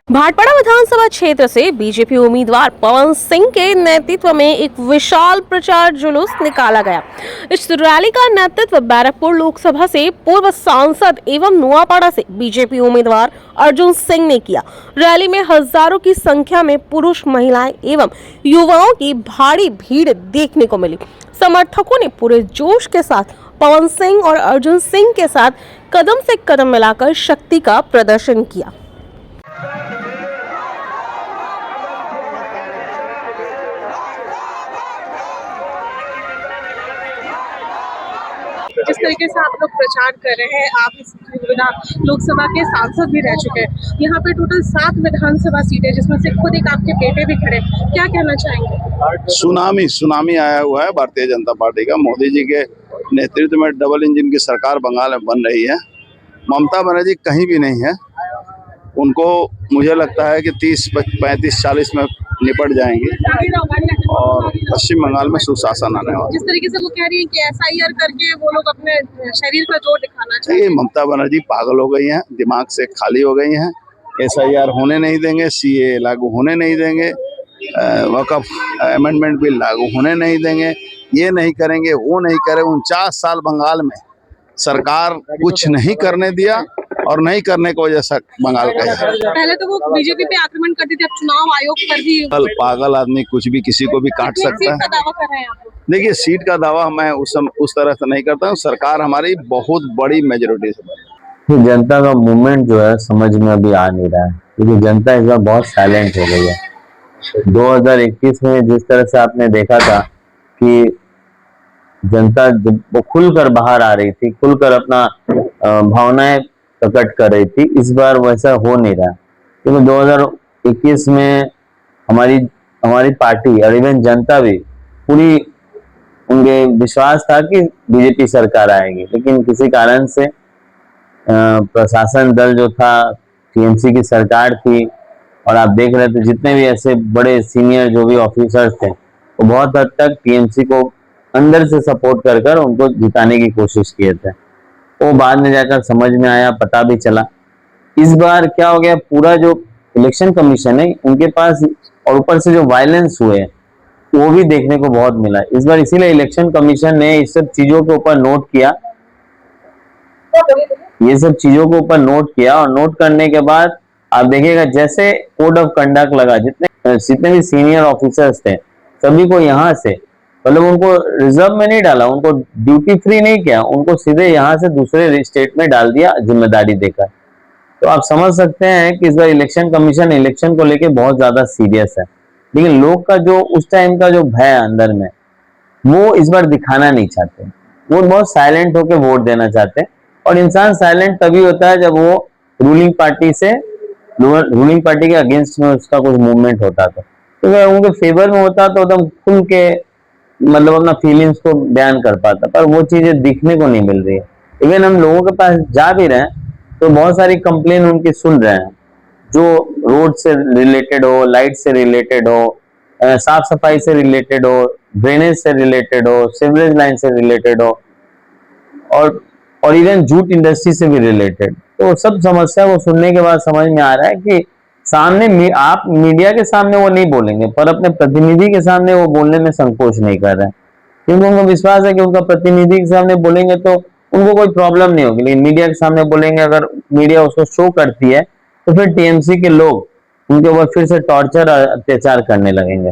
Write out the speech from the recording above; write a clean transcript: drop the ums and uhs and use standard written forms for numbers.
भाटपाड़ा विधानसभा क्षेत्र से बीजेपी उम्मीदवार पवन सिंह के नेतृत्व में एक विशाल प्रचार जुलूस निकाला गया। इस रैली का नेतृत्व बैरकपुर लोकसभा से पूर्व सांसद एवं नुआपाड़ा से बीजेपी उम्मीदवार अर्जुन सिंह ने किया। रैली में हजारों की संख्या में पुरुष, महिलाएं एवं युवाओं की भारी भीड़ देखने को मिली। समर्थकों ने पूरे जोश के साथ पवन सिंह और अर्जुन सिंह के साथ कदम से कदम मिलाकर शक्ति का प्रदर्शन किया। जिस तरीके से आप लोग प्रचार कर रहे हैं, आप इस लोकसभा के सांसद भी रह चुके हैं। यहाँ पे टोटल 7 विधानसभा सीटें, जिसमें से खुद एक आपके बेटे भी खड़े, क्या कहना चाहेंगे? सुनामी आया हुआ है भारतीय जनता पार्टी का। मोदी जी के नेतृत्व में डबल इंजन की सरकार बंगाल में बन रही है। ममता बनर्जी कहीं भी नहीं है। उनको मुझे लगता है कि 30, 35, 40 में निपट जाएंगी और पश्चिम बंगाल में सुशासन आने वाला। जिस तरीके से वो कह रही है कि SIR करके वो लोग अपने शरीर का जोर दिखाना चाहिए। ममता बनर्जी पागल हो गई हैं, दिमाग से खाली हो गई हैं। SIR होने नहीं देंगे, CA लागू होने नहीं देंगे, वक़्फ़ अमेंडमेंट बिल लागू होने नहीं देंगे। ये नहीं करेंगे, वो नहीं करें। 49 साल बंगाल में सरकार कुछ नहीं करने दिया और नहीं करने की वजह से बंगाल का है। पहले तो वो बीजेपी पे आक्रमण करती थी, अब चुनाव आयोग पर भी पागल आदमी कुछ भी किसी को भी काट सकता है। दावा कर रहे हैं आप? देखिए, सीट का दावा मैं उस तरह से नहीं करता हूँ। सरकार हमारी बहुत बड़ी मेजोरिटी से बनी। जनता का मूवमेंट जो है समझ में अभी आ नहीं रहा है, क्योंकि जनता इस बार बहुत साइलेंट हो गई है। 2021 में जिस तरह से आपने देखा था कि जनता वो खुलकर बाहर आ रही थी, खुलकर अपना भावनाएं प्रकट कर रही थी, इस बार वैसा हो नहीं रहा। क्योंकि 2021 में हमारी पार्टी और इवन जनता भी पूरी, उनके विश्वास था कि बीजेपी सरकार आएगी, लेकिन किसी कारण से प्रशासन दल जो था, TMC की सरकार थी, और आप देख रहे थे जितने भी ऐसे बड़े सीनियर जो भी ऑफिसर्स थे, वो बहुत हद तक TMC को अंदर से सपोर्ट कर उनको जिताने की कोशिश किए थे। वो बाद में जाकर समझ में आया, पता भी चला। इस बार क्या हो गया, पूरा जो इलेक्शन कमीशन है उनके पास, और ऊपर से जो वायलेंस हुए वो भी देखने को बहुत मिला इस बार। इसीलिए इलेक्शन कमीशन ने इस सब चीजों के ऊपर नोट किया, ये सब चीजों के ऊपर नोट किया, और नोट करने के बाद आप देखिएगा जैसे कोड ऑफ कंडक्ट लगा, जितने भी सीनियर ऑफिसर्स थे सभी को यहाँ से, मतलब उनको रिजर्व में नहीं डाला, उनको ड्यूटी फ्री नहीं किया, उनको सीधे यहाँ से दूसरे स्टेट में डाल दिया जिम्मेदारी देकर। तो आप समझ सकते हैं कि इस बार इलेक्शन कमीशन इलेक्शन को लेके बहुत ज्यादा सीरियस है। लेकिन लोग का जो उस टाइम का जो भय अंदर में, वो इस बार दिखाना नहीं चाहते। वो बहुत साइलेंट होकर वोट देना चाहते हैं, और इंसान साइलेंट तभी होता है जब वो रूलिंग पार्टी के अगेंस्ट में उसका कुछ मूवमेंट होता था। तो अगर उनके फेवर में होता तो एकदम खुल के मतलब अपना फीलिंग्स को बयान कर पाता, पर वो चीजें दिखने को नहीं मिल रही है। इवन हम लोगों के पास जा भी रहे हैं तो बहुत सारी कंप्लेन उनकी सुन रहे हैं, जो रोड से रिलेटेड हो, लाइट से रिलेटेड हो, साफ सफाई से रिलेटेड हो, ड्रेनेज से रिलेटेड हो, सीवरेज लाइन से रिलेटेड हो, और इवन जूट इंडस्ट्री से भी रिलेटेड। तो सब समस्या को सुनने के बाद समझ में आ रहा है कि सामने आप मीडिया के सामने वो नहीं बोलेंगे, पर अपने प्रतिनिधि के सामने वो बोलने में संकोच नहीं कर रहे हैं, क्योंकि उनको विश्वास है कि उनका प्रतिनिधि के सामने बोलेंगे तो उनको कोई प्रॉब्लम नहीं होगी। लेकिन मीडिया के सामने बोलेंगे, अगर मीडिया उसको शो करती है तो फिर TMC के लोग उनके ऊपर फिर से टॉर्चर और अत्याचार करने लगेंगे।